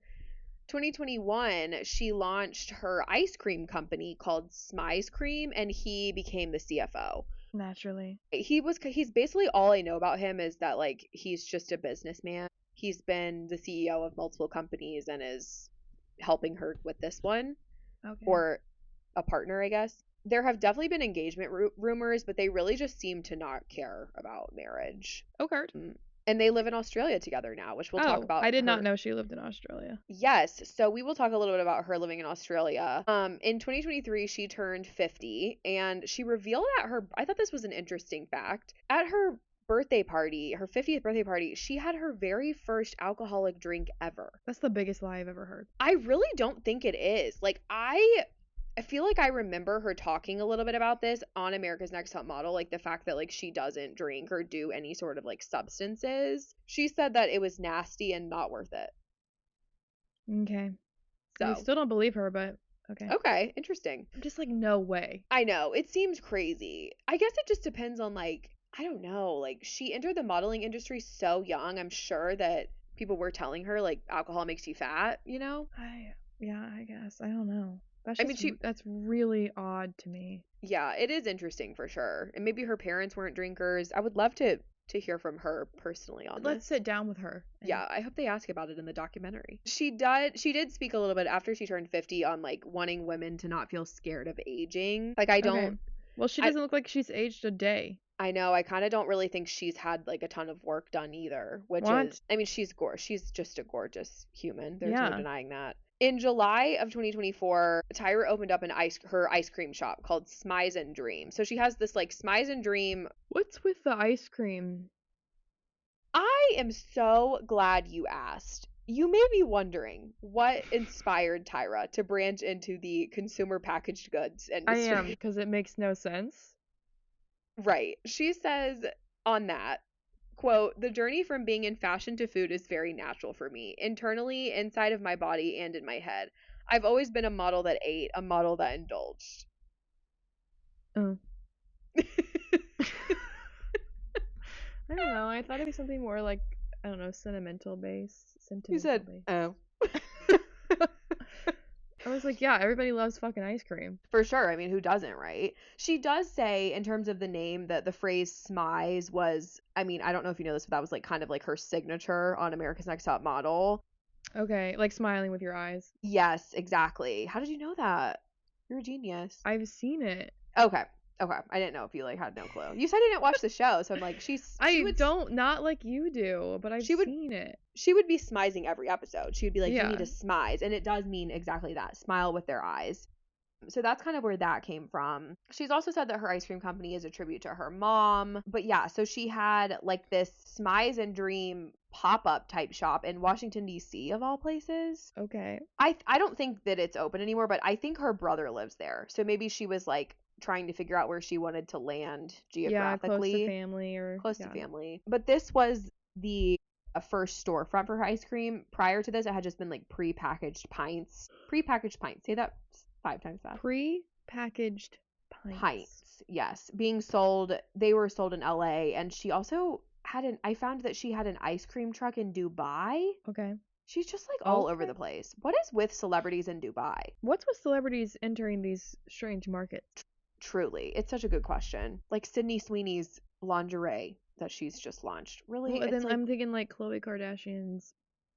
2021, she launched her ice cream company called Smize Cream, and he became the CFO. Naturally. He's basically, all I know about him is that like he's just a businessman. He's been the CEO of multiple companies and is helping her with this one. Okay. Or a partner, I guess. There have definitely been engagement rumors, but they really just seem to not care about marriage. Okay. And they live in Australia together now, which we'll talk about. I did not know she lived in Australia. Yes, so we will talk a little bit about her living in Australia. In 2023, she turned 50, and she revealed I thought this was an interesting fact, at her birthday party, her 50th birthday party, she had her very first alcoholic drink ever. That's the biggest lie I've ever heard. I really don't think it is. Like, I feel like I remember her talking a little bit about this on America's Next Top Model, like the fact that like she doesn't drink or do any sort of like substances. She said that it was nasty and not worth it. Okay. So I still don't believe her, but okay. Okay, interesting. I'm just like, no way. I know, it seems crazy. I guess it just depends on like, I don't know, like she entered the modeling industry so young. I'm sure that people were telling her like alcohol makes you fat, you know? I guess. I don't know. That's really odd to me. Yeah, it is interesting for sure. And maybe her parents weren't drinkers. I would love to hear from her personally on this. Let's sit down with her. Yeah, I hope they ask about it in the documentary. She did speak a little bit after she turned 50 on like wanting women to not feel scared of aging. Like Well, she doesn't look like she's aged a day. I know, I kind of don't really think she's had like a ton of work done either, which is, I mean, she's just a gorgeous human. There's no denying that. In July of 2024, Tyra opened up her ice cream shop called Smize and Dream. So she has this like Smize and Dream. What's with the ice cream? I am so glad you asked. You may be wondering what inspired Tyra to branch into the consumer packaged goods industry. I am, because it makes no sense. Right. She says on that, quote, "The journey from being in fashion to food is very natural for me, internally, inside of my body, and in my head. I've always been a model that ate, a model that indulged." Oh. I don't know. I thought it'd be something more like, I don't know, sentimental based. You said, oh. I was like, yeah, everybody loves fucking ice cream. For sure. I mean, who doesn't, right? She does say, in terms of the name, that the phrase smize was, I mean, I don't know if you know this, but that was like kind of like her signature on America's Next Top Model. Okay, like smiling with your eyes. Yes, exactly. How did you know that? You're a genius. I've seen it. Okay. Okay, I didn't know if you like had no clue. You said you didn't watch the show, so I'm like, Not like you do, but I've she would seen it. she would be smizing every episode. She would be like, you need Yeah. to smize, and it does mean exactly that, smile with their eyes. So that's kind of where that came from. She's also said that her ice cream company is a tribute to her mom. But yeah, so she had like this Smize and Dream pop-up type shop in Washington, D.C. of all places. Okay. I don't think that it's open anymore, but I think her brother lives there. So maybe she was like trying to figure out where she wanted to land Yeah, close to geographically. family or Close to yeah. family. But this was the first storefront for her ice cream. Prior to this, it had just been like prepackaged pints. Prepackaged pints. Say that 5 times fast. Pre-packaged pints. Pints, yes. Being sold, they were sold in LA. And she also I found that she had an ice cream truck in Dubai. Okay. She's just like all over Okay. the place. What is with celebrities in Dubai? What's with celebrities entering these strange markets? Truly, it's such a good question. Like Sydney Sweeney's lingerie that she's just launched. Really, Well, it's then like, I'm thinking like Khloe Kardashian's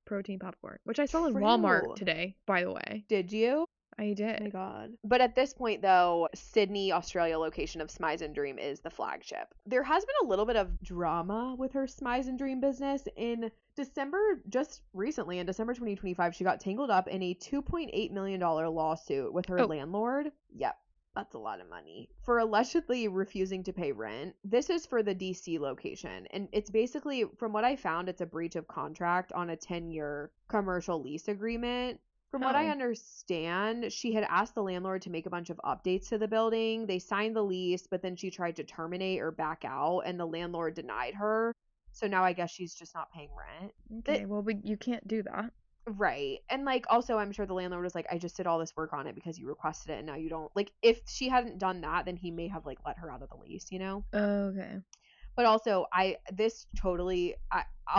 protein popcorn, which I saw in True. Walmart today, by the way. Did you? I Oh my did. god. But at this point, though, Sydney, Australia location of Smize and Dream is the flagship. There has been a little bit of drama with her Smize and Dream business. In December, just recently, in December 2025, she got tangled up in a $2.8 million lawsuit with her landlord. Yep. That's a lot of money. For allegedly refusing to pay rent. This is for the DC location. And it's basically, from what I found, it's a breach of contract on a 10-year commercial lease agreement. From what I understand, she had asked the landlord to make a bunch of updates to the building. They signed the lease, but then she tried to terminate or back out, and the landlord denied her. So now I guess she's just not paying rent. Okay, well, but you can't do that. Right. And like also I'm sure the landlord was like, I just did all this work on it because you requested it and now you don't. Like if she hadn't done that, then he may have like let her out of the lease, you know? Okay. But also I'll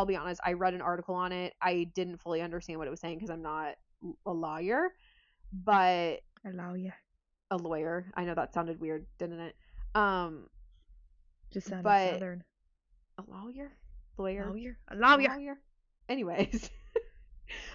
be honest, I read an article on it. I didn't fully understand what it was saying because I'm not a lawyer, but Allow you. a lawyer. I know that sounded weird, didn't it? Just sounded but southern. a lawyer? Lawyer? Allow you. Lawyer? Anyways.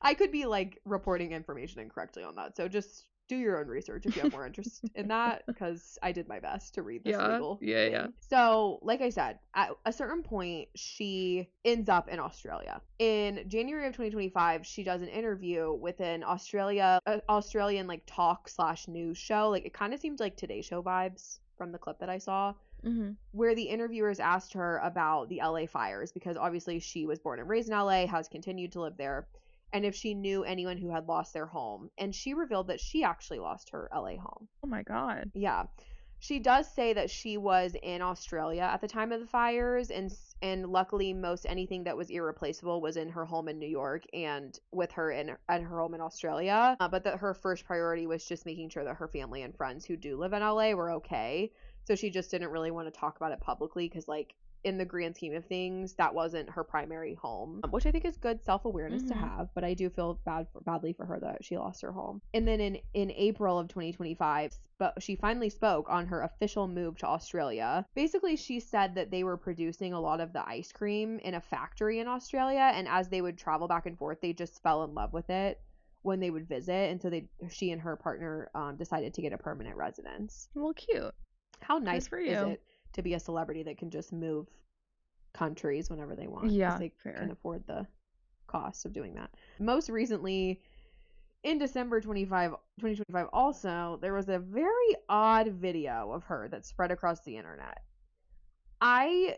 I could be like reporting information incorrectly on that. So just do your own research if you have more interest in that, because I did my best to read this legal thing. So, like I said, at a certain point, she ends up in Australia. In January of 2025, she does an interview with an Australian like talk/news show. Like it kind of seemed like Today Show vibes from the clip that I saw. Where the interviewers asked her about the LA fires, because obviously she was born and raised in LA, has continued to live there, and if she knew anyone who had lost their home. And she revealed that she actually lost her LA home. Oh my god. Yeah. She does say that she was in Australia at the time of the fires, and luckily most anything that was irreplaceable was in her home in New York and with her at her home in Australia. But that her first priority was just making sure that her family and friends who do live in LA were okay. So she just didn't really want to talk about it publicly because, like, in the grand scheme of things, that wasn't her primary home, which I think is good self-awareness to have. But I do feel badly for her that she lost her home. And then in April of 2025, she finally spoke on her official move to Australia. Basically, she said that they were producing a lot of the ice cream in a factory in Australia, and as they would travel back and forth, they just fell in love with it when they would visit, and so she and her partner decided to get a permanent residence. Well, cute. How nice is it to be a celebrity that can just move countries whenever they want? Yeah, they fair. can afford the cost of doing that. Most recently, in December 2025 also, there was a very odd video of her that spread across the internet. I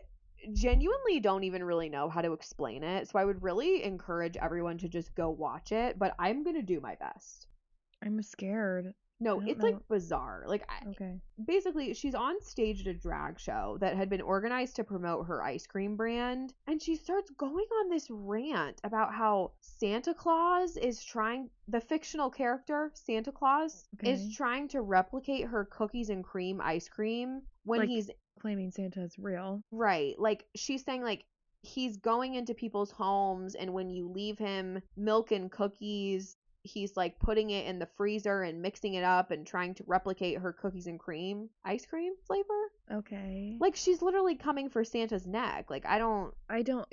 genuinely don't even really know how to explain it, so I would really encourage everyone to just go watch it, but I'm going to do my best. I'm scared. No, it's like bizarre. Like, okay. Basically, she's on stage at a drag show that had been organized to promote her ice cream brand, and she starts going on this rant about how Santa Claus the fictional character Santa Claus is trying to replicate her cookies and cream ice cream when like, he's claiming Santa's real. Right. Like, she's saying, like, he's going into people's homes, and when you leave him milk and cookies, he's like putting it in the freezer and mixing it up and trying to replicate her cookies and cream ice cream flavor. Okay. Like, she's literally coming for Santa's neck. Like, I don't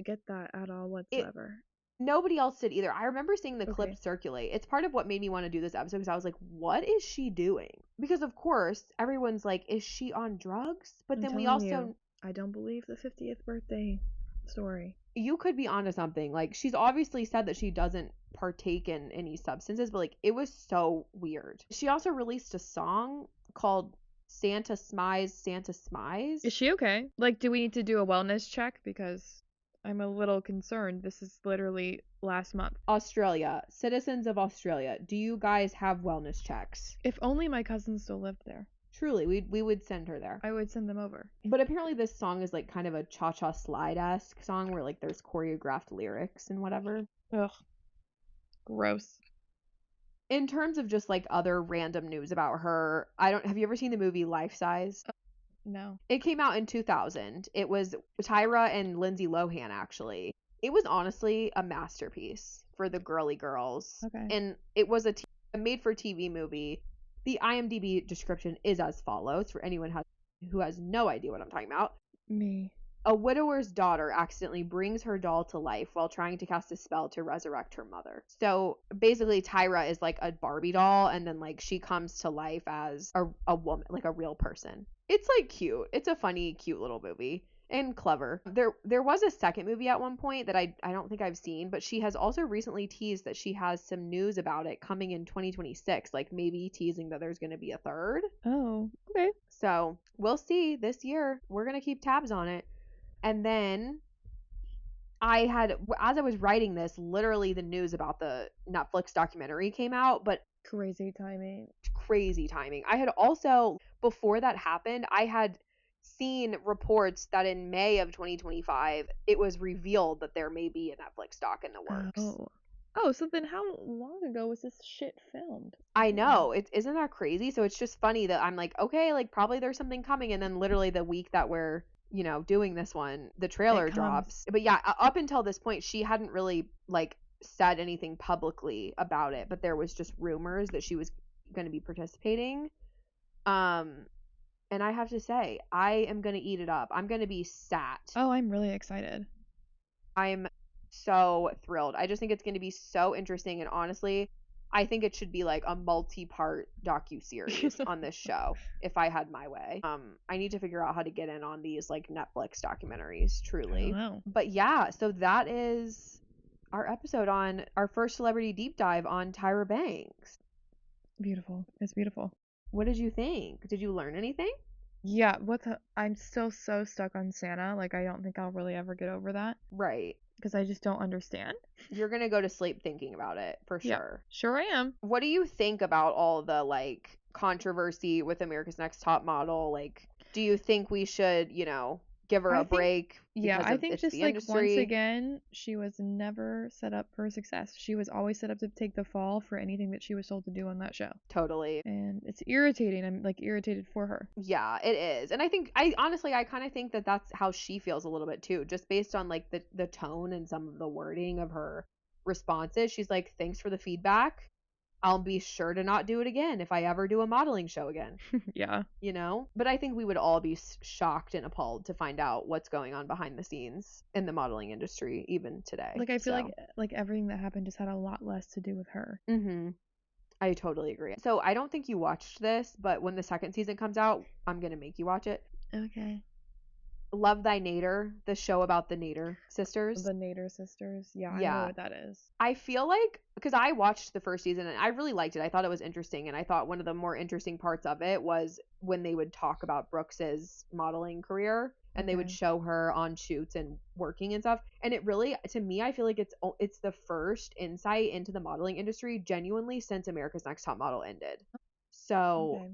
get that at all whatsoever. Nobody else did either. I remember seeing the Okay. clip circulate. It's part of what made me want to do this episode because I was like, what is she doing? Because of course, everyone's like, is she on drugs? But then we also, I don't believe the 50th birthday story. you could be onto something. Like, she's obviously said that she doesn't partake in any substances, but like, it was so weird. She also released a song called Santa Smize. Is she okay? Like, do we need to do a wellness check? Because I'm a little concerned. This is literally last month. Australia, citizens of Australia, do you guys have wellness checks? If only my cousin still lived there. Truly, we would send her there. I would send them over. But apparently this song is like kind of a cha-cha slide-esque song where like there's choreographed lyrics and whatever. Ugh. Gross. In terms of just like other random news about her, have you ever seen the movie Life Size? No. It came out in 2000. It was Tyra and Lindsay Lohan, actually. It was honestly a masterpiece for the girly girls. Okay. And it was a made-for-TV movie. The IMDb description is as follows for anyone who has no idea what I'm talking about. Me. A widower's daughter accidentally brings her doll to life while trying to cast a spell to resurrect her mother. So basically Tyra is like a Barbie doll, and then like she comes to life as a woman, like a real person. It's like cute. It's a funny, cute little movie and clever. There was a second movie at one point that I don't think I've seen, but she has also recently teased that she has some news about it coming in 2026, like maybe teasing that there's going to be a third. Oh, okay. So we'll see this year. We're going to keep tabs on it. And then as I was writing this, literally the news about the Netflix documentary came out, but Crazy timing. crazy timing. I had also, before that happened, I had seen reports that in May of 2025, it was revealed that there may be a Netflix doc in the works. Oh, so then how long ago was this shit filmed? I know. Isn't that crazy? So it's just funny that I'm like, okay, like probably there's something coming, and then literally the week that we're doing this one, the trailer drops. But yeah, up until this point, she hadn't really like said anything publicly about it, but there was just rumors that she was going to be participating. And I have to say, I am going to eat it up. I'm going to be sat. Oh, I'm really excited. I'm so thrilled. I just think it's going to be so interesting, and honestly, I think it should be like a multi-part docu-series on this show if I had my way. I need to figure out how to get in on these like Netflix documentaries, truly. I don't know. But yeah, so that is our episode on our first celebrity deep dive on Tyra Banks. Beautiful. It's beautiful. What did you think? Did you learn anything? Yeah, I'm still so stuck on Santa. Like, I don't think I'll really ever get over that. Right. Because I just don't understand. You're going to go to sleep thinking about it, for Yeah, sure. Sure I am. What do you think about all the, like, controversy with America's Next Top Model? Like, do you think we should, give her a break? Yeah, I think just like industry? once again, she was never set up for success. She was always set up to take the fall for anything that she was told to do on that show. Totally. And it's irritating. I'm like irritated for her. Yeah, it is. And I honestly kind of think that that's how she feels a little bit too, just based on like the tone and some of the wording of her responses. She's like, thanks for the feedback. I'll be sure to not do it again if I ever do a modeling show again. Yeah. But I think we would all be shocked and appalled to find out what's going on behind the scenes in the modeling industry even today. Like, I feel like everything that happened just had a lot less to do with her. Mm-hmm. I totally agree. So I don't think you watched this, but when the second season comes out, I'm going to make you watch it. Okay. Love Thy Nader, the show about the Nader sisters. The Nader sisters. Yeah, I know what that is. I feel like, because I watched the first season and I really liked it. I thought it was interesting, and I thought one of the more interesting parts of it was when they would talk about Brooks's modeling career and they would show her on shoots and working and stuff. And it really, to me, I feel like it's the first insight into the modeling industry genuinely since America's Next Top Model ended. So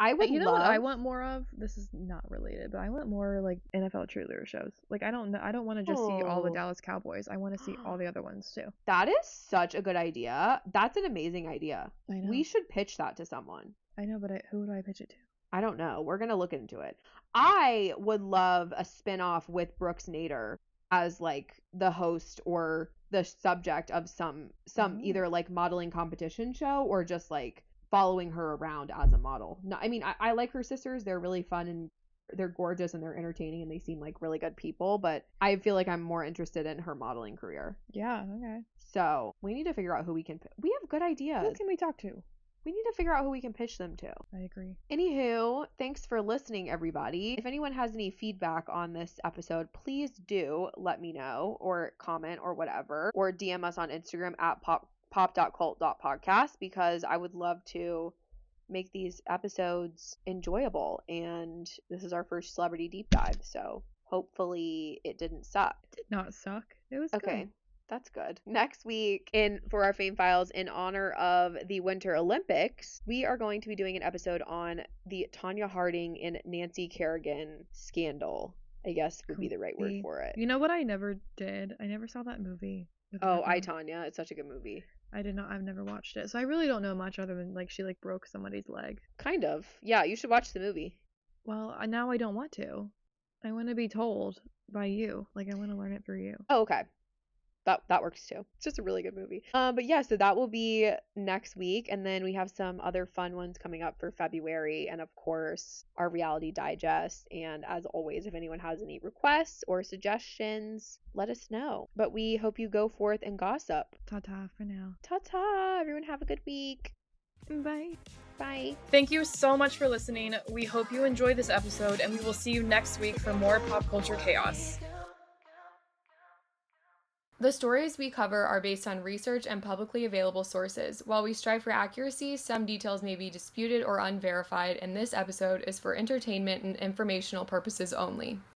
I would know what I want more of? This is not related, but I want more like NFL cheerleader shows. Like, I don't want to just see all the Dallas Cowboys. I want to see all the other ones too. That is such a good idea. That's an amazing idea. I know. We should pitch that to someone. I know, but who do I pitch it to? I don't know. We're going to look into it. I would love a spinoff with Brooks Nader as like the host or the subject of some either like modeling competition show or just like following her around as a model. No, I mean, I like her sisters. They're really fun and they're gorgeous and they're entertaining and they seem like really good people, but I feel like I'm more interested in her modeling career. Yeah, okay. So we need to figure out who we can. We have good ideas. Who can we talk to? We need to figure out who we can pitch them to. I agree. Anywho, thanks for listening, everybody. If anyone has any feedback on this episode, please do let me know, or comment or whatever, or DM us on Instagram at pop.cult.podcast, because I would love to make these episodes enjoyable. And this is our first celebrity deep dive, so hopefully it didn't suck. It did not suck. It was Okay. good. That's good. Next week, for our Fame Files, in honor of the Winter Olympics, we are going to be doing an episode on the Tanya Harding and Nancy Kerrigan scandal, I guess would be the right word for it. You know what I never did? I never saw that movie. Oh, I, Tanya. It's such a good movie. I did not. I've never watched it. So I really don't know much other than, like, she, like, broke somebody's leg. Kind of. Yeah, you should watch the movie. Well, now I don't want to. I want to be told by you. Like, I want to learn it through you. Oh, okay. That works too. It's just a really good movie. But yeah, so that will be next week, and then we have some other fun ones coming up for February, and of course our reality digest. And as always, if anyone has any requests or suggestions, let us know. But we hope you go forth and gossip. Ta-ta for now. Ta-ta! Everyone have a good week. Bye. Bye. Thank you so much for listening. We hope you enjoyed this episode, and we will see you next week for more pop culture chaos. The stories we cover are based on research and publicly available sources. While we strive for accuracy, some details may be disputed or unverified, and this episode is for entertainment and informational purposes only.